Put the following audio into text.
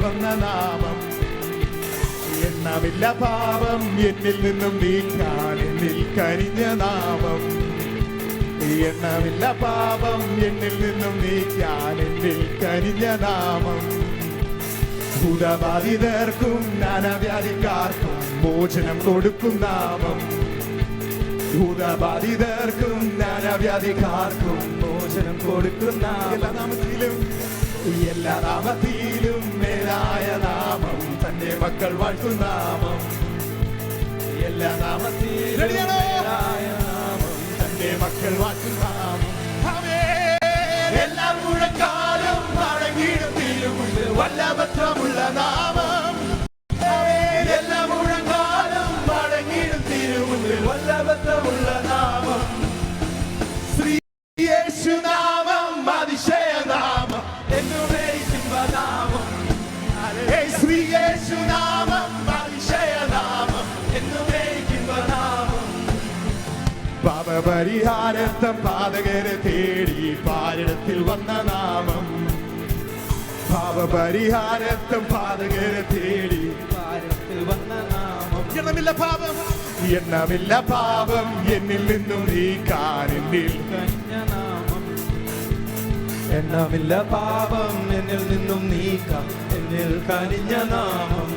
വന്ന നാമം. എണ്ണമില്ല പാപം എന്നിൽ നിന്നും നീക്കാൻ എന്നിൽ കരിഞ്ഞ നാമം. എണ്ണമില്ല പാപം എന്നിൽ നിന്നും നീക്കാൻ എന്നിൽ കരിഞ്ഞ നാമം. ഭൂതബാധിതർക്കും നാനാവ്യാധിക്കാർക്കും മോചനം കൊടുക്കും നാമം. ഭൂതബാധിതർക്കും നാനാവ്യാധിക്കാർക്കും മോചനം കൊടുക്കും നാമം. എല്ലാ നാമത്തിലും മേലായ നാമം തന്റെ മക്കൾ വാഴ്ത്തും നാമം. എല്ലാ നാമത്തിലും മേലായ നാമം തന്റെ മക്കൾ വാഴ്ത്തും നാമം. എല്ലാ മുഴക്കാലും അടങ്ങിയിടും തിരുമുണ്ട് വല്ലഭത്വമുള്ള നാമം. എല്ലാ മുഴക്കാലും അടങ്ങിയിടും തിരുമുണ്ട് വല്ലഭത്വമുള്ള നാമം. ശ്രീ യേശുനാമം അതിശയനാമം നാമം. ശ്രീ യേശുനാമം അതിശയനാമം നാമം. പാപപരിഹാരത്തം പാതകരെ തേടി പാരിടത്തിൽ വന്ന നാമം. പാപപരിഹാരത്തം പാതകരെ തേടി പാരിടത്തിൽ വന്ന നാമം. എണ്ണമില്ല പാപം എണ്ണമില്ല പാപം എന്നിൽ നിന്നും നീക്കാൻ എന്നിൽ കനിഞ്ഞ നാമം. എണ്ണമില്ല പാപം എന്നിൽ നിന്നും നീക്കാം എന്നിൽ കനിഞ്ഞ നാമം.